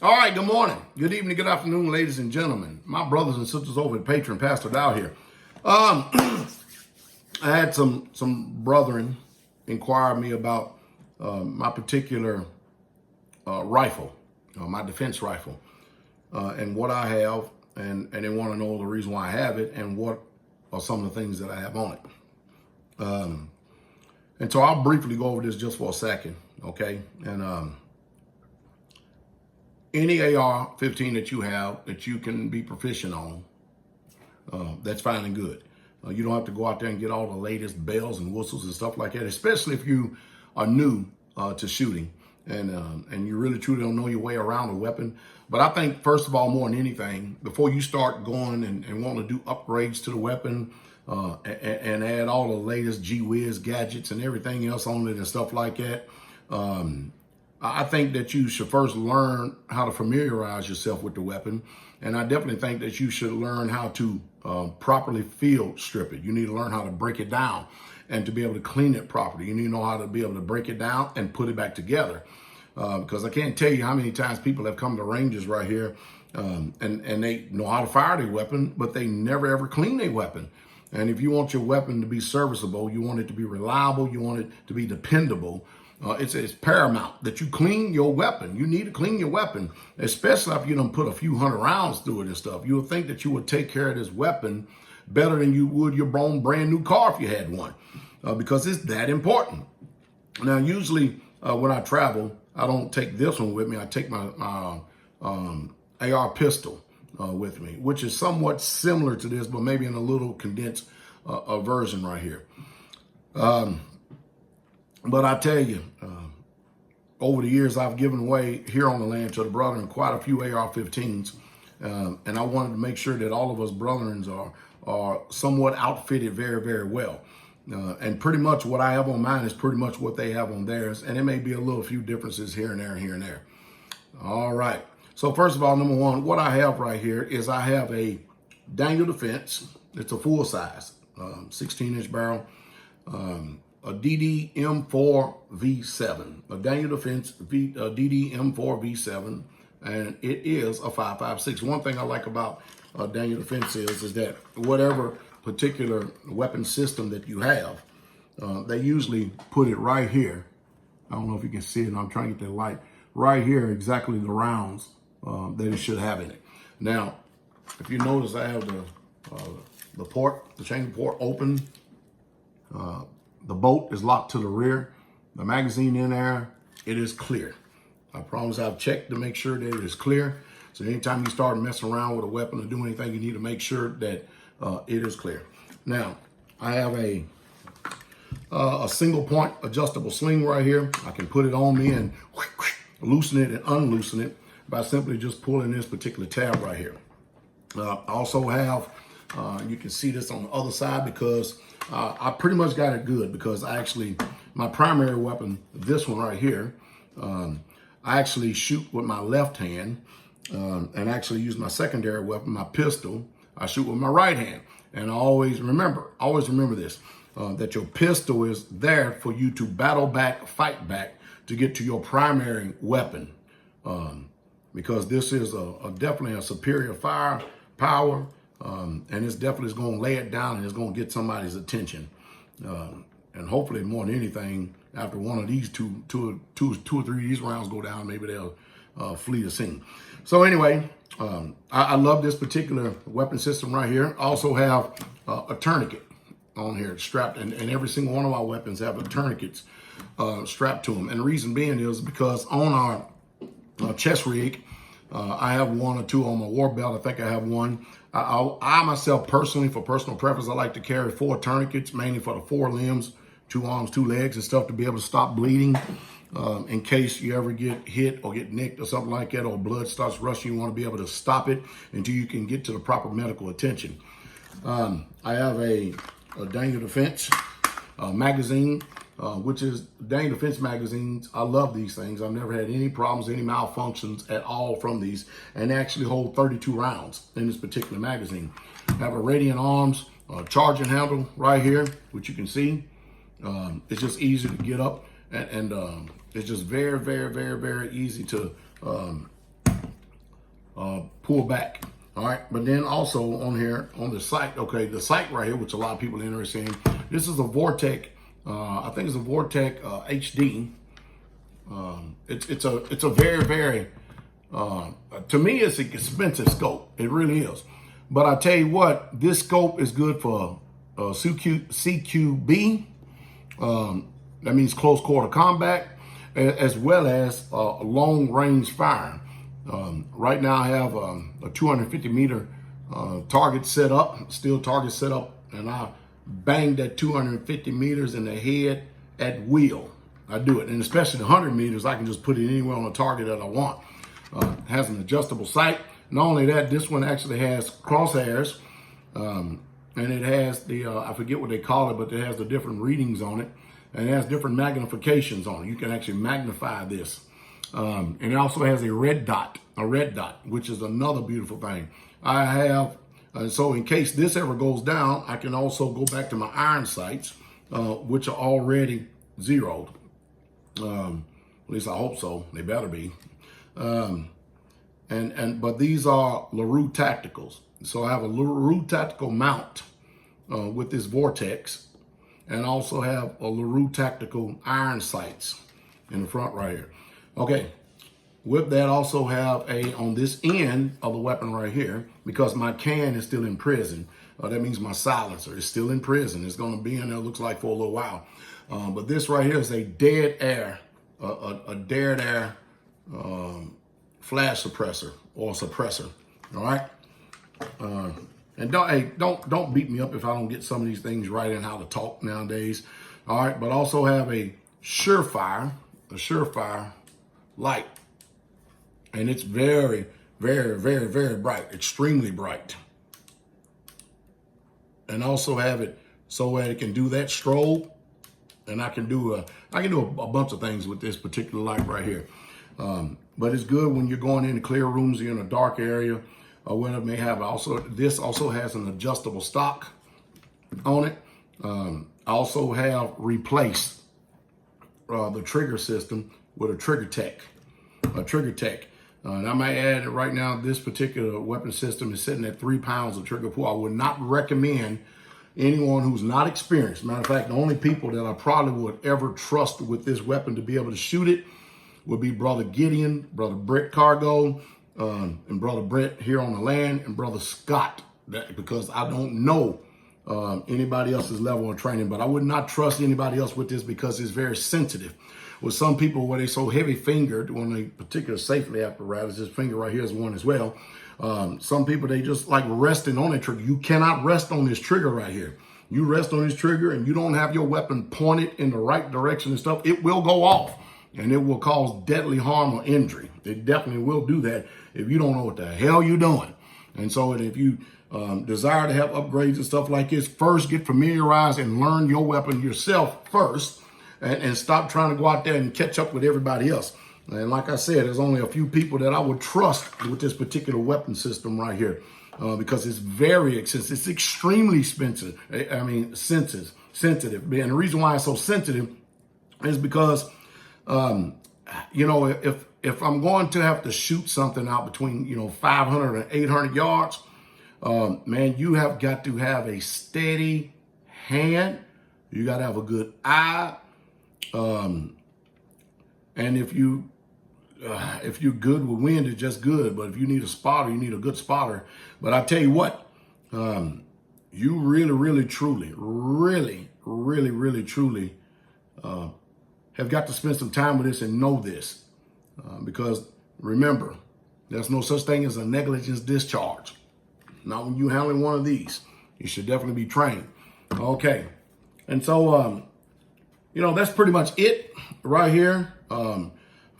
All right, good morning, good evening, good afternoon, ladies and gentlemen. My brothers and sisters over at Patreon, Pastor Dowell here. I had some brethren inquire me about my particular rifle, my defense rifle, and what I have, and they want to know the reason why I have it and what are some of the things that I have on it. And so I'll briefly go over this just for a second, okay? And any AR-15 that you have that you can be proficient on, that's fine and good. You don't have to go out there and get all the latest bells and whistles and stuff like that, especially if you are new to shooting and you really truly don't know your way around a weapon. But I think, first of all, more than anything, before you start going and want to do upgrades to the weapon and add all the latest gee whiz gadgets and everything else on it and stuff like that, I think that you should first learn how to familiarize yourself with the weapon. And I definitely think that you should learn how to properly field strip it. You need to learn how to break it down and to be able to clean it properly. You need to know how to be able to break it down and put it back together. Because I can't tell you how many times people have come to ranges right here and they know how to fire their weapon, but they never ever clean their weapon. And if you want your weapon to be serviceable, you want it to be reliable, you want it to be dependable, it's paramount that you clean your weapon. You need to clean your weapon, especially if you don't put a few hundred rounds through it and stuff. You would think that you would take care of this weapon better than you would your own brand new car if you had one, because it's that important. Now, usually when I travel, I don't take this one with me. I take my AR pistol with me, which is somewhat similar to this, but maybe in a little condensed version right here. But I tell you, over the years, I've given away here on the land to the brethren quite a few AR-15s. And I wanted to make sure that all of us brethren are somewhat outfitted very, very well. And pretty much what I have on mine is pretty much what they have on theirs. And it may be a little few differences here and there and here and there. All right. So first of all, number one, what I have right here is I have a Dowell Defense. It's a full size, 16-inch barrel. A DD M4 V7, a Dowell Defense DD M4 V7, and it is a 5.56. One thing I like about Dowell Defense is that whatever particular weapon system that you have, they usually put it right here. I don't know if you can see it. I'm trying to get that light. Right here, exactly the rounds that it should have in it. Now, if you notice, I have the chamber port open. The bolt is locked to the rear. The magazine in there, it is clear. I promise I've checked to make sure that it is clear. So anytime you start messing around with a weapon or doing anything, you need to make sure that it is clear. Now, I have a single point adjustable sling right here. I can put it on me and loosen it and unloosen it by simply just pulling this particular tab right here. I also have, you can see this on the other side because I pretty much got it good because my primary weapon, this one right here, I actually shoot with my left hand and actually use my secondary weapon, my pistol, I shoot with my right hand. And always remember this, that your pistol is there for you to battle back, fight back to get to your primary weapon. Because this is definitely a superior firepower. And it's definitely going to lay it down and it's going to get somebody's attention. And hopefully more than anything, after one of these two or three of these rounds go down, maybe they'll flee the scene. So anyway, I love this particular weapon system right here. I also have a tourniquet on here strapped, and every single one of our weapons have a tourniquets strapped to them. And the reason being is because on our chest rig, I have one or two on my war belt. I think I have one. I myself personally, for personal preference, I like to carry 4 tourniquets, mainly for the 4 limbs, 2 arms, 2 legs and stuff to be able to stop bleeding in case you ever get hit or get nicked or something like that, or blood starts rushing. You want to be able to stop it until you can get to the proper medical attention. I have a Dowell Defense magazine, which is Dowell Defense magazines. I love these things. I've never had any problems, any malfunctions at all from these, and they actually hold 32 rounds in this particular magazine. I have a Radiant Arms charging handle right here, which you can see. It's just easy to get up, and it's just very, very, very, very easy to pull back. All right, but then also on here, on the sight, okay, the sight right here, which a lot of people are interested in, this is a Vortec, I think it's a Vortec HD. It's a very, very, to me, it's an expensive scope. It really is. But I tell you what, this scope is good for CQB, that means close quarter combat, as well as long range fire. Right now I have a 250 meter target set up, steel target set up, and I bang that 250 meters in the head at will. I do it, and especially the 100 meters, I can just put it anywhere on the target that I want. It has an adjustable sight. Not only that, this one actually has crosshairs, and it has the, I forget what they call it, but it has the different readings on it, and it has different magnifications on it. You can actually magnify this. And it also has a red dot, which is another beautiful thing. I have, so in case this ever goes down, I can also go back to my iron sights, which are already zeroed. At least I hope so. They better be. But these are LaRue Tacticals. So I have a LaRue Tactical mount with this Vortex, and also have a LaRue Tactical iron sights in the front right here. Okay, with that, also have on this end of the weapon right here, because my can is still in prison. That means my silencer is still in prison. It's going to be in there, looks like, for a little while. But this right here is a dead air, a dead air flash suppressor or suppressor. All right. And don't beat me up if I don't get some of these things right and how to talk nowadays. All right, but also have a Surefire light, and it's very, very, very, very bright, extremely bright. And also have it so that it can do that strobe, and I can do a bunch of things with this particular light right here. But it's good when you're going into clear rooms, you're in a dark area, or whatever it may have. This also has an adjustable stock on it. I also have replaced the trigger system with a trigger tech. And I might add that right now, this particular weapon system is sitting at 3 pounds of trigger pull. I would not recommend anyone who's not experienced. Matter of fact, the only people that I probably would ever trust with this weapon to be able to shoot it would be Brother Gideon, Brother Brett Cargo, and Brother Brett here on the land, and Brother Scott, because I don't know anybody else's level of training. But I would not trust anybody else with this because it's very sensitive. With some people, where they so heavy fingered on a particular safety apparatus, this finger right here is one as well. Some people, they just like resting on that trigger. You cannot rest on this trigger right here. You rest on this trigger and you don't have your weapon pointed in the right direction and stuff, it will go off and it will cause deadly harm or injury. It definitely will do that if you don't know what the hell you're doing. And so if you desire to have upgrades and stuff like this, first get familiarized and learn your weapon yourself first, and stop trying to go out there and catch up with everybody else. And like I said, there's only a few people that I would trust with this particular weapon system right here, because it's very expensive. It's extremely expensive. I mean, sensitive. And the reason why it's so sensitive is because, you know, if I'm going to have to shoot something out between, 500 and 800 yards, man, you have got to have a steady hand. You got to have a good eye. And if you're good with wind, it's just good. But if you need a spotter, you need a good spotter. But I tell you what, you really, truly have got to spend some time with this and know this. Because remember, there's no such thing as a negligence discharge. Not when you're handling one of these. You should definitely be trained. Okay. And so, that's pretty much it right here. I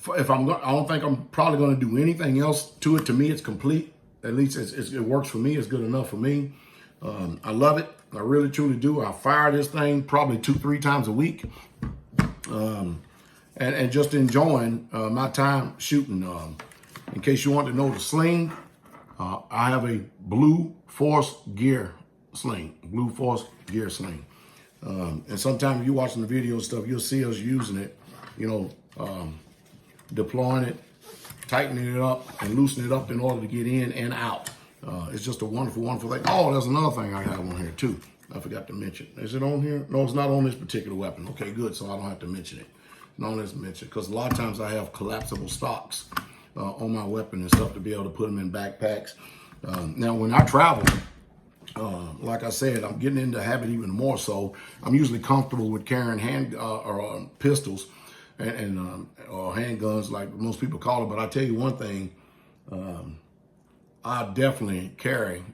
don't think I'm probably going to do anything else to it. To me, it's complete. At least it works for me. It's good enough for me. I love it. I really, truly do. I fire this thing probably 2-3 times a week. And just enjoying my time shooting. In case you want to know the sling, I have a Blue Force gear sling. And sometimes if you're watching the video and stuff, you'll see us using it, deploying it tightening it up and loosening it up in order to get in and out. It's just a wonderful, wonderful thing. Oh, there's another thing I have on here too. I forgot to mention. Is it on here? No, it's not on this particular weapon. Okay, good. So I don't have to mention it. No, let's mention it because a lot of times I have collapsible stocks on my weapon and stuff to be able to put them in backpacks. Now, when I travel, like I said, I'm getting into the habit even more so. I'm usually comfortable with carrying pistols and or handguns, like most people call it. But I tell you one thing, I definitely carry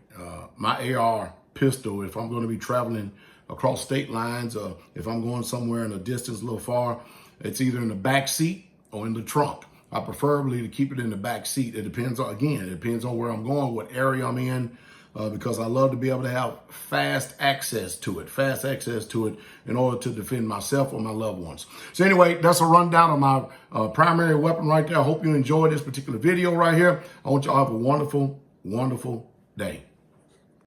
my AR pistol if I'm going to be traveling across state lines, or if I'm going somewhere in a distance a little far. It's either in the back seat or in the trunk. I preferably to keep it in the back seat. It depends on, again, it depends on where I'm going, what area I'm in, because I love to be able to have fast access to it in order to defend myself or my loved ones. So anyway, that's a rundown of my primary weapon right there. I hope you enjoyed this particular video right here. I want y'all to have a wonderful, wonderful day.